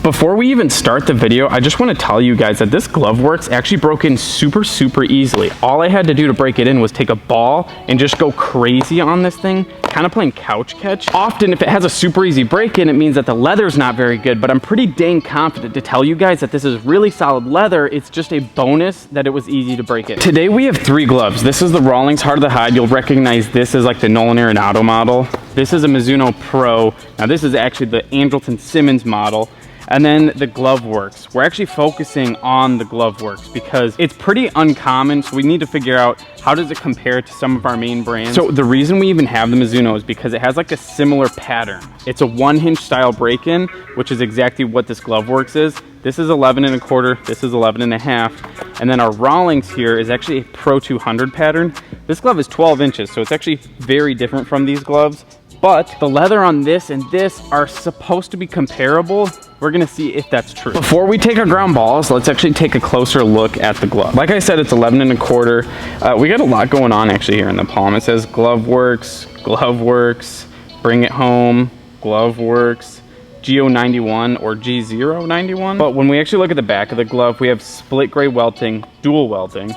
Before we even start the video, I just want to tell you guys that this Gloveworks actually broke in super easily. All I had to do to break it in was take a ball and just go crazy on this thing, kind of playing couch catch. Often if it has a super easy break in, it means that the leather's not very good, but I'm pretty dang confident to tell you guys that this is really solid leather. It's just a bonus that it was easy to break in. Today we have 3 gloves. This is the Rawlings Heart of the Hide. You'll recognize this as like the Nolan Arenado model. This is a Mizuno Pro. Now this is actually the Andrelton Simmons model. And then the Gloveworks. We're actually focusing on the Gloveworks because it's pretty uncommon, so we need to figure out how does it compare to some of our main brands. So the reason we even have the Mizuno is because it has like a similar pattern. It's a 1-hinge style break-in, which is exactly what this Gloveworks is. This is 11 1/4, this is 11 1/2, and then our Rawlings here is actually a Pro 200 pattern. This glove is 12 inches, so it's actually very different from these gloves. But the leather on this and this are supposed to be comparable. We're gonna see if that's true. Before we take our ground balls, let's actually take a closer look at the glove. Like I said, it's 11 1/4. We got a lot going on actually here in the palm. It says Gloveworks, Gloveworks, Bring It Home, Gloveworks, G091 or G091. But when we actually look at the back of the glove, we have split gray welting, dual welting.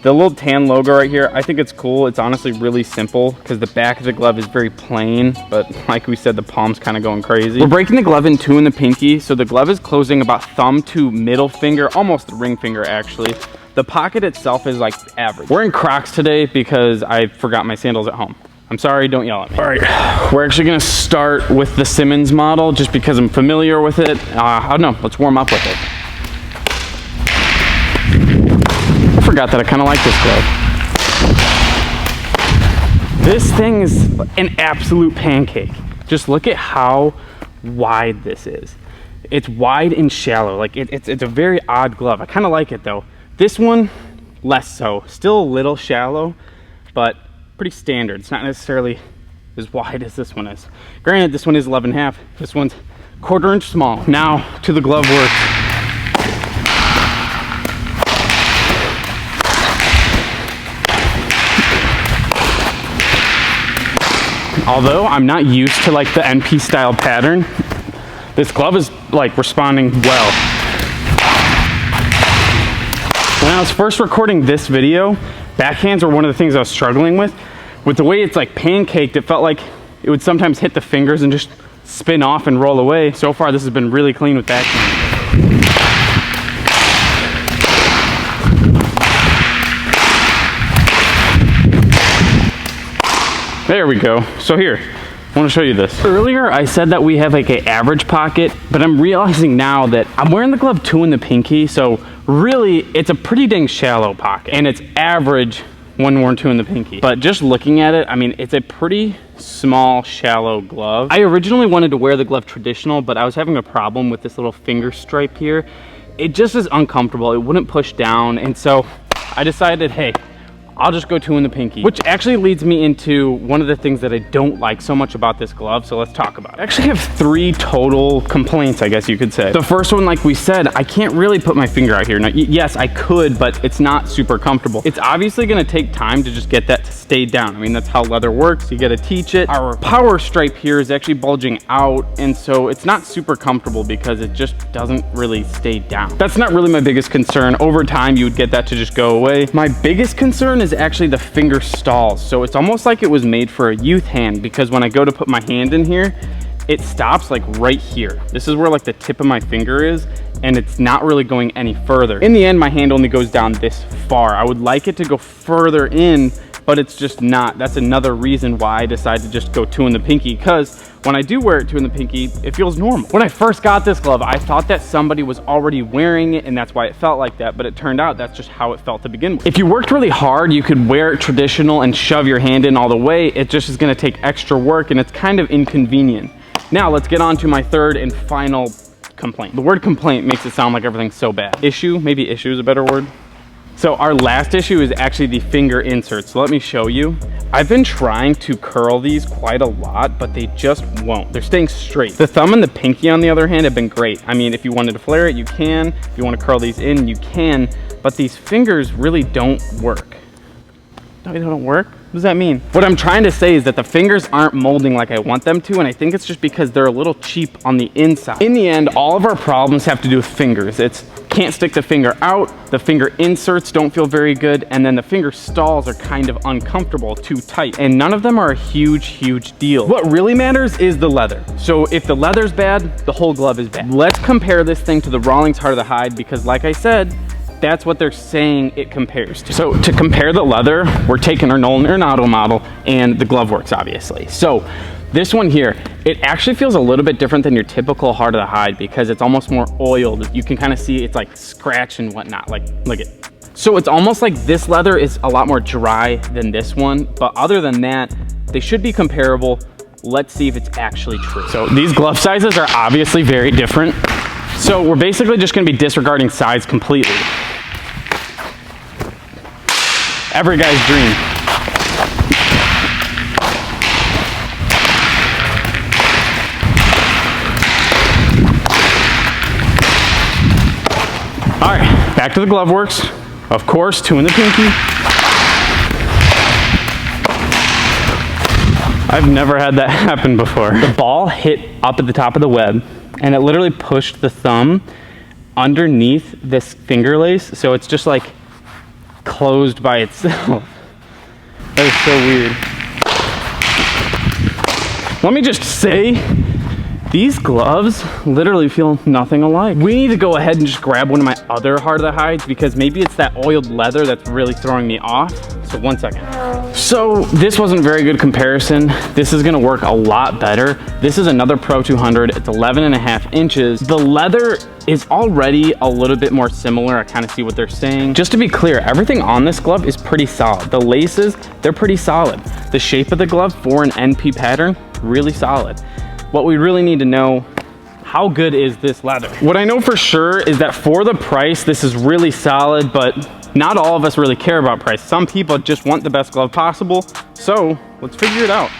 The little tan logo right here, I think it's cool. It's honestly really simple because the back of the glove is very plain, but like we said, the palm's kind of going crazy. We're breaking the glove in 2 in the pinky, so the glove is closing about thumb to middle finger, almost the ring finger actually. The pocket itself is like average. We're in Crocs today because I forgot my sandals at home. I'm sorry, don't yell at me. All right, we're actually gonna start with the Simmons model just because I'm familiar with it. I don't know, let's warm up with it. I forgot that I kind of like this glove. This thing is an absolute pancake. Just look at how wide this is. It's wide and shallow. Like it's a very odd glove. I kind of like it though. This one, less so. Still a little shallow, but pretty standard. It's not necessarily as wide as this one is. Granted, this one is 11 1/2. This one's 1/4 inch small. Now to the Gloveworks. Although I'm not used to like the NP style pattern, this glove is like responding well. When I was first recording this video, backhands were one of the things I was struggling with. With the way it's like pancaked, it felt like it would sometimes hit the fingers and just spin off and roll away. So far, this has been really clean with backhand. There we go. So here, I want to show you this. Earlier, I said that we have like an average pocket, but I'm realizing now that I'm wearing the glove 2 in the pinky, so really it's a pretty dang shallow pocket, and it's average when worn 2 in the pinky. But just looking at it, I mean, it's a pretty small, shallow glove. I originally wanted to wear the glove traditional, but I was having a problem with this little finger stripe here. It just is uncomfortable. It wouldn't push down, and so I decided, hey, I'll just go 2 in the pinky, which actually leads me into one of the things that I don't like so much about this glove, so let's talk about it. I actually have 3 total complaints, I guess you could say. The first one, like we said, I can't really put my finger out here. Now, yes, I could, but it's not super comfortable. It's obviously gonna take time to just get that to stay down. I mean, that's how leather works. You gotta teach it. Our power stripe here is actually bulging out, and so it's not super comfortable because it just doesn't really stay down. That's not really my biggest concern. Over time, you would get that to just go away. My biggest concern is actually the finger stalls. So it's almost like it was made for a youth hand, because when I go to put my hand in here, it stops like right here. This is where like the tip of my finger is, and it's not really going any further. In the end, my hand only goes down this far. I would like it to go further in, but it's just not. That's another reason why I decided to just go 2 in the pinky, because when I do wear it 2 in the pinky, it feels normal. When I first got this glove, I thought that somebody was already wearing it and that's why it felt like that, but it turned out that's just how it felt to begin with. If you worked really hard, you could wear it traditional and shove your hand in all the way. It just is gonna take extra work and it's kind of inconvenient. Now let's get on to my third and final complaint. The word complaint makes it sound like everything's so bad. Issue, maybe issue is a better word. So our last issue is actually the finger insert. So let me show you. I've been trying to curl these quite a lot, but they just won't. They're staying straight. The thumb and the pinky, on the other hand, have been great. I mean, if you wanted to flare it, you can. If you want to curl these in, you can. But these fingers really don't work. No, they don't work. does that mean? What I'm trying to say is that the fingers aren't molding like I want them to, and I think it's just because they're a little cheap on the inside. In the end, all of our problems have to do with fingers. It's can't stick the finger out, the finger inserts don't feel very good, and then the finger stalls are kind of uncomfortable, too tight. And none of them are a huge deal. What really matters is the leather. So if the leather's bad, the whole glove is bad. Let's compare this thing to the Rawlings Heart of the Hide, because like I said, that's what they're saying it compares to. So to compare the leather, we're taking our Nolan Arenado model and the Gloveworks, obviously. So this one here, it actually feels a little bit different than your typical Heart of the Hide because it's almost more oiled. You can kind of see it's like scratch and whatnot, like look at. So it's almost like this leather is a lot more dry than this one, but other than that, they should be comparable. Let's see if it's actually true. So these glove sizes are obviously very different. So we're basically just gonna be disregarding size completely. Every guy's dream. All right, back to the Gloveworks. Of course, 2 in the pinky. I've never had that happen before. The ball hit up at the top of the web and it literally pushed the thumb underneath this finger lace. So it's just like closed by itself. That is so weird. Let me just say, these gloves literally feel nothing alike. We need to go ahead and just grab one of my other Heart of the Hides because maybe it's that oiled leather that's really throwing me off. So 1 second. So this wasn't a very good comparison. This is gonna work a lot better. This is another Pro 200. It's 11.5 inches. The leather is already a little bit more similar. I kind of see what they're saying. Just to be clear, everything on this glove is pretty solid. The laces, they're pretty solid. The shape of the glove for an NP pattern, really solid. What we really need to know, how good is this leather? What I know for sure is that for the price, this is really solid, but not all of us really care about price. Some people just want the best glove possible. So let's figure it out.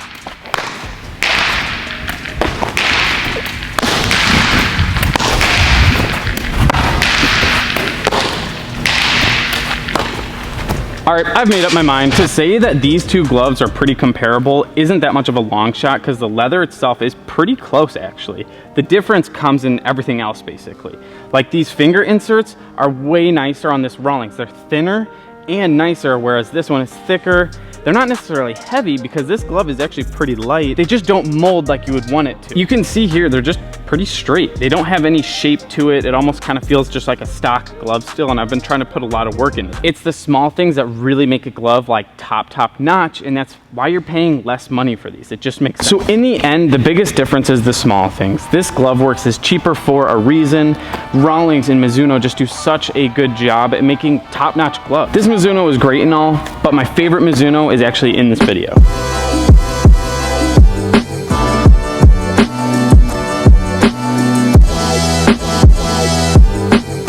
All right, I've made up my mind. To say that these 2 gloves are pretty comparable isn't that much of a long shot because the leather itself is pretty close actually. The difference comes in everything else basically. Like these finger inserts are way nicer on this Rawlings. They're thinner and nicer, whereas this one is thicker. They're not necessarily heavy because this glove is actually pretty light. They just don't mold like you would want it to. You can see here, they're just pretty straight. They don't have any shape to it. It almost kind of feels just like a stock glove still, and I've been trying to put a lot of work into it. It's the small things that really make a glove like top notch, and that's why you're paying less money for these. It just makes sense. So in the end, the biggest difference is the small things. This Gloveworks is cheaper for a reason. Rawlings and Mizuno just do such a good job at making top-notch gloves. This Mizuno is great and all, but my favorite Mizuno is actually in this video.